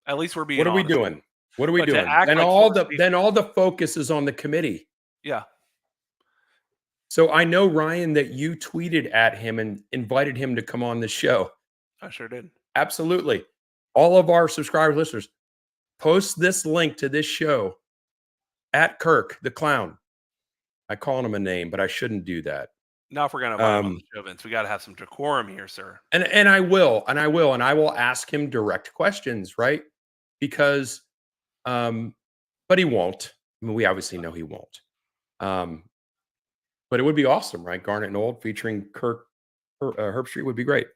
at least we're being What are honest. we doing? What are we doing? Then all the focus is on the committee. Yeah. So I know, Ryan, that you tweeted at him and invited him to come on the show. I sure did. Absolutely. All of our subscribers, listeners, post this link to this show at Kirk the Clown. I call him a name, but I shouldn't do that. Now, if we're going to invite him on the show, Vince, we got to have some decorum here, sir. And I will ask him direct questions, right? Because, but he won't. I mean, we obviously know he won't. But it would be awesome, right? Garnet and Old featuring Kirk Herbstreit would be great.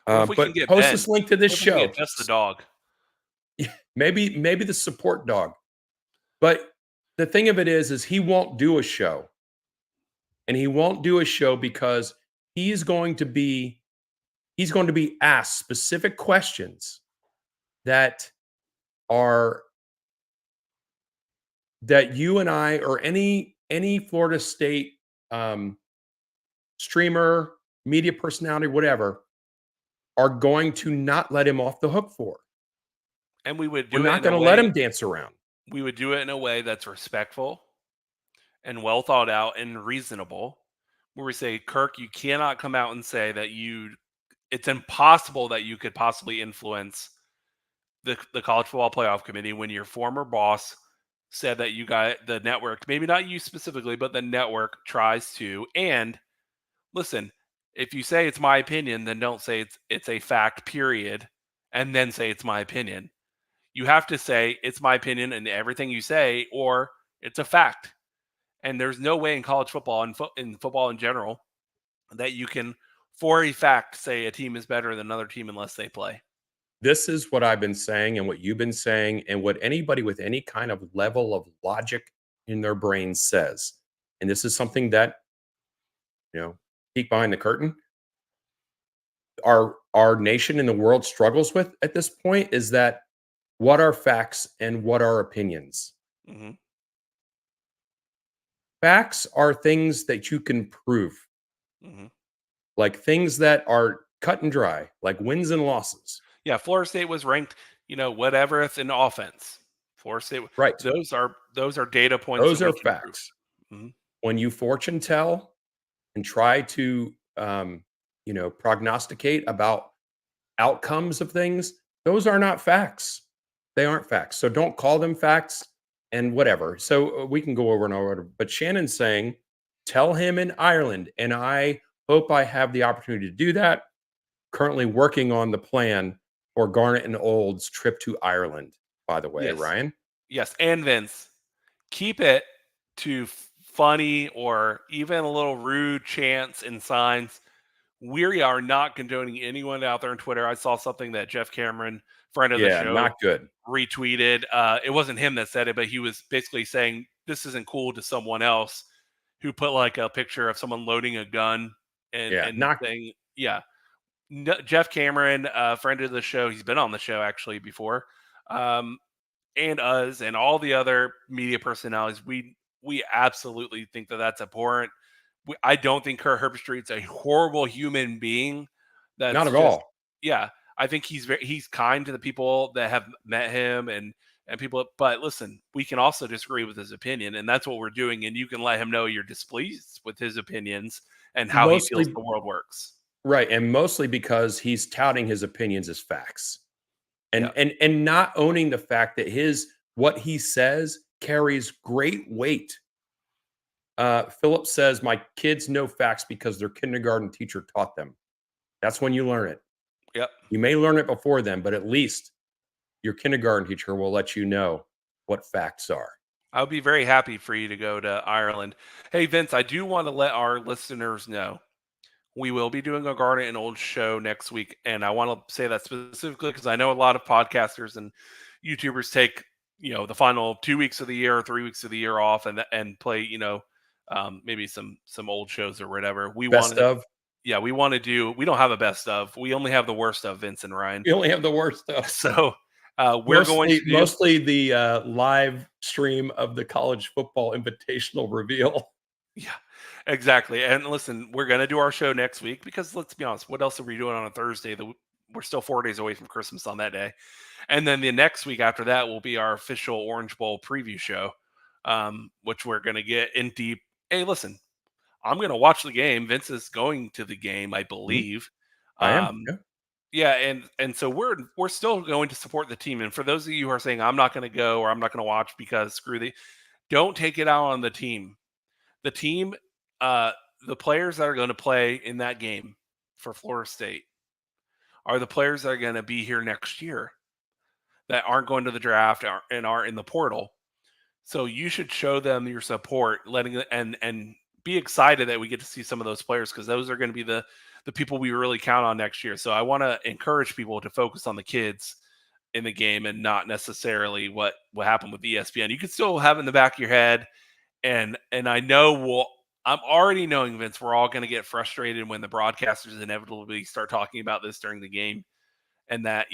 Well, but post this link to this show. Just the dog. Maybe the support dog. But the thing of it is he won't do a show. And he won't do a show because he's going to be asked specific questions that you and I or any Florida State streamer, media personality, whatever, are going to not let him off the hook for. And we would do We're not going to let him dance around. We would do it in a way that's respectful and well thought out and reasonable, where we say, Kirk, you cannot come out and say that it's impossible that you could possibly influence the college football playoff committee when your former boss said that you got the network, maybe not you specifically, but the network tries to. And listen, if you say it's my opinion, then don't say it's a fact, period, and then say it's my opinion. You have to say it's my opinion in everything you say, or it's a fact. And there's no way in college football and in football in general that you can, for a fact, say a team is better than another team unless they play. This is what I've been saying and what you've been saying and what anybody with any kind of level of logic in their brain says. And this is something that, peek behind the curtain, our nation and the world struggles with at this point is that what are facts and what are opinions? Mm-hmm. Facts are things that you can prove, like things that are cut and dry, like wins and losses. Yeah, Florida State was ranked, whatever in offense. Florida State, right? Those are data points. Those are facts. Mm-hmm. When you fortune tell and try to, prognosticate about outcomes of things, those are not facts. They aren't facts. So don't call them facts. And whatever. So we can go over and over. But Shannon's saying, tell him in Ireland. And I hope I have the opportunity to do that. Currently working on the plan for Garnet and Old's trip to Ireland, by the way, yes. Ryan. Yes. And Vince, keep it to funny or even a little rude chants and signs. We are not condoning anyone out there on Twitter. I saw something that Jeff Cameron, friend of the show, not good, retweeted. It wasn't him that said it, but he was basically saying this isn't cool to someone else who put like a picture of someone loading a gun and not saying, yeah, Jeff Cameron, friend of the show, he's been on the show actually before, and us and all the other media personalities, we absolutely think that that's abhorrent. I don't think Kurt Herbstreit's a horrible human being. Not That's at just, all. yeah. I think he's kind to the people that have met him and people. But listen, we can also disagree with his opinion, and that's what we're doing. And you can let him know you're displeased with his opinions and how he feels Mostly the world works. right, and mostly because he's touting his opinions as facts. Yeah, And not owning the fact that what he says carries great weight. Philip says, "My kids know facts because their kindergarten teacher taught them." That's when you learn it. yep. You may learn it before then, but at least your kindergarten teacher will let you know what facts are. I would be very happy for you to go to Ireland. Hey, Vince, I do want to let our listeners know we will be doing a Garnet and Old show next week. And I want to say that specifically because I know a lot of podcasters and YouTubers take, the final 2 weeks of the year or 3 weeks of the year off and play, maybe some old shows or whatever. We want Best to, of. yeah, we don't have a best of. We only have the worst of, Vince and Ryan. You only have the worst stuff. So we're going to do, Mostly the live stream of the college football invitational reveal. yeah, exactly. And listen, we're going to do our show next week because let's be honest, what else are we doing on a Thursday? We're still 4 days away from Christmas on that day. And then the next week after that will be our official Orange Bowl preview show, which we're going to get in deep. Hey, listen, I'm going to watch the game. Vince is going to the game, I believe. I am. Yeah. Yeah, and so we're still going to support the team. And for those of you who are saying I'm not going to go or I'm not going to watch because screw don't take it out on the team. The team, the players that are going to play in that game for Florida State are the players that are going to be here next year that aren't going to the draft and are in the portal. So you should show them your support, and be excited that we get to see some of those players because those are going to be the people we really count on next year. So I want to encourage people to focus on the kids in the game and not necessarily what happened with ESPN. You can still have in the back of your head, and I know I'm already knowing, Vince, we're all going to get frustrated when the broadcasters inevitably start talking about this during the game, and that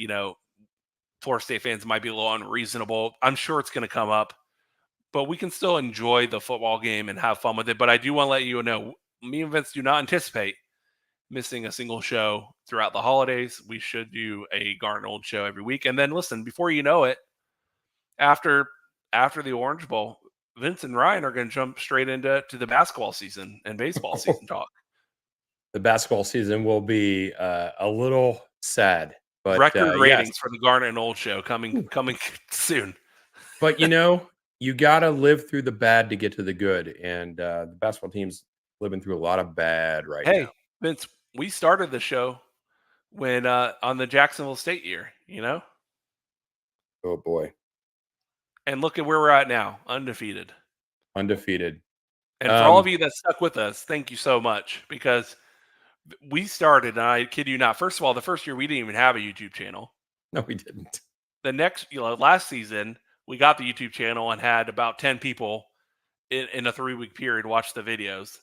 Florida State fans might be a little unreasonable. I'm sure it's going to come up, but we can still enjoy the football game and have fun with it. But I do want to let you know, me and Vince do not anticipate missing a single show throughout the holidays. We should do a Garnet Old show every week. And then listen, before you know it, after the Orange Bowl, Vince and Ryan are going to jump straight into the basketball season and baseball season talk. The basketball season will be a little sad, but record ratings yes. for the Garnet and Old show coming soon. But you got to live through the bad to get to the good, and the basketball team's living through a lot of bad right now. Vince, we started the show when on the Jacksonville State year, Oh boy, and look at where we're at now, undefeated. And for all of you that stuck with us, thank you so much because we started, and I kid you not. First of all, the first year we didn't even have a YouTube channel. No, we didn't. The next, last season we got the YouTube channel and had about 10 people in a 3-week period watch the videos.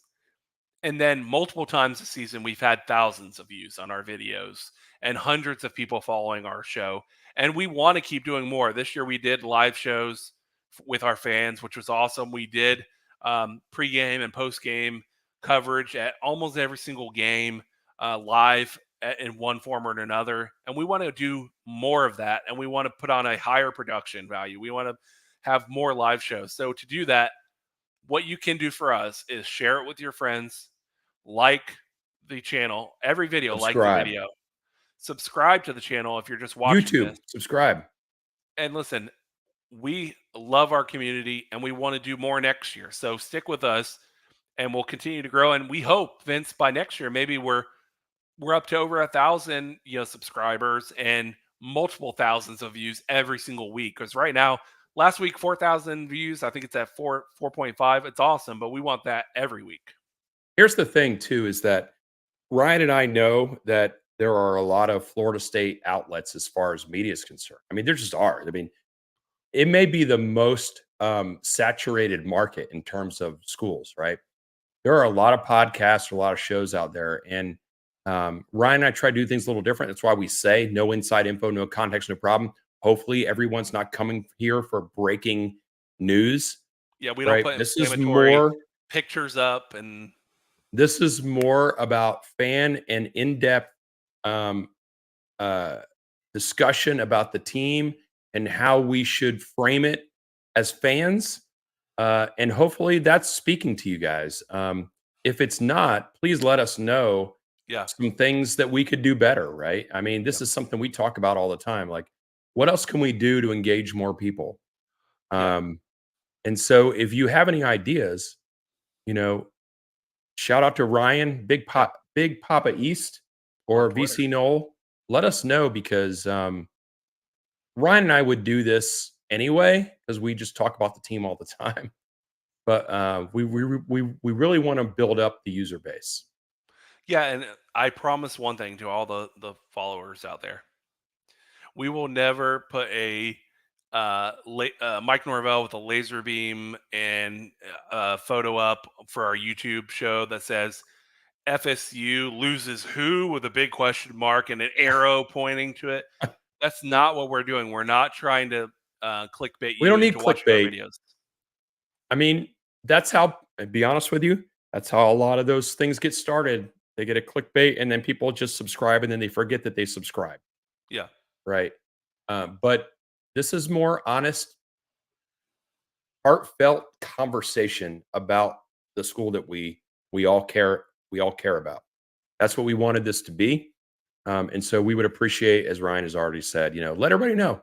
And then multiple times this season, we've had thousands of views on our videos and hundreds of people following our show. And we want to keep doing more. This year, we did live shows with our fans, which was awesome. We did pregame and postgame coverage at almost every single game live in one form or another. And we want to do more of that. And we want to put on a higher production value. We want to have more live shows. So to do that, what you can do for us is share it with your friends, like the channel, every video, like the video, subscribe to the channel if you're just watching YouTube, subscribe. And listen, we love our community and we want to do more next year. So stick with us and we'll continue to grow. And we hope, Vince, by next year, maybe we're up to over 1,000, subscribers and multiple thousands of views every single week. Because right now, last week, 4,000 views. I think it's at 4.5. It's awesome, but we want that every week. Here's the thing, too, is that Ryan and I know that there are a lot of Florida State outlets as far as media is concerned. I mean, there just are. I mean, it may be the most saturated market in terms of schools, right? There are a lot of podcasts, a lot of shows out there, and Ryan and I try to do things a little different. That's why we say no inside info, no context, no problem. Hopefully everyone's not coming here for breaking news. Yeah, we don't Right. put This is inflammatory more pictures up, and this is more about fan and in-depth um, discussion about the team and how we should frame it as fans. And hopefully that's speaking to you guys. If it's not, please let us know yeah, some things that we could do better, right? I mean, this Yeah. is something we talk about all the time. Like, what else can we do to engage more people? Yeah. And so if you have any ideas, you know, shout out to Ryan, Big Papa East, or On Twitter. VC Knoll. Let us know because Ryan and I would do this anyway because we just talk about the team all the time. But we really want to build up the user base. Yeah, and I promise one thing to all the followers out there: we will never put a Mike Norvell with a laser beam and a photo up for our YouTube show that says FSU loses who with a big question mark and an arrow pointing to it. That's not what we're doing. We're not trying to clickbait We you don't need into watching our clickbait. videos. I mean, that's how, to be honest with you, that's how a lot of those things get started. They get a clickbait and then people just subscribe and then they forget that they subscribe. Yeah. Right. But this is more honest, heartfelt conversation about the school that we all care about. That's what we wanted this to be. And so we would appreciate, as Ryan has already said, let everybody know.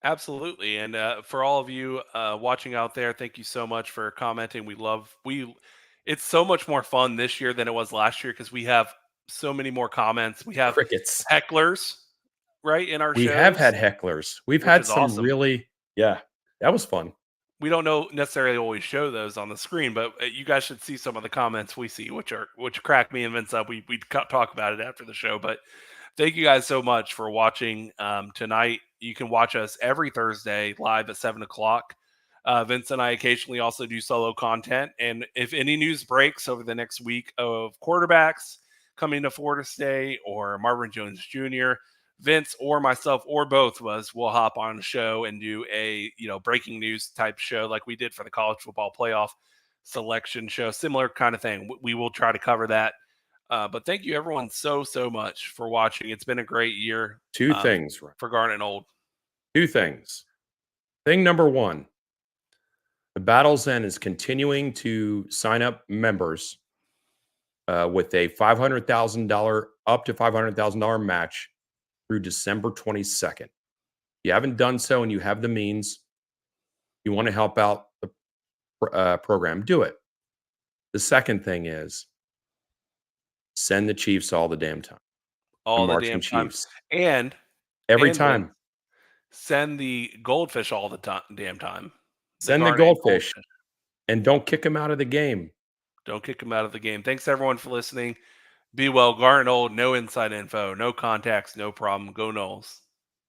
Absolutely. And for all of you watching out there, thank you so much for commenting. It's so much more fun this year than it was last year because we have so many more comments. We have Crickets. hecklers right in our We shows. have had hecklers. We've which had is some awesome. really, yeah, that was fun. We don't know necessarily always show those on the screen, but you guys should see some of the comments we see, which crack me and Vince up. We talk about it after the show, but thank you guys so much for watching tonight. You can watch us every Thursday live at 7:00. Vince and I occasionally also do solo content, and if any news breaks over the next week of quarterbacks coming to Florida State or Marvin Jones Jr., Vince or myself or both of us will hop on a show and do a breaking news type show like we did for the college football playoff selection show, similar kind of thing. We will try to cover that. But thank you everyone so much for watching. It's been a great year. Two things, right? For Garnet and Old. Two things. Thing number one, the Battle's End is continuing to sign up members with a $500,000 up to $500,000 match through December 22nd. If you haven't done so and you have the means, you want to help out the program, do it. The second thing is send the Chiefs all the damn time. All the damn time. Chiefs. And every and time. Send the goldfish all the damn time. Send the goldfish. And don't kick him out of the game. Don't kick him out of the game. Thanks everyone for listening. Be well. Garnet Old, no inside info, no contacts, no problem. Go Noles.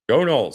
Go Noles.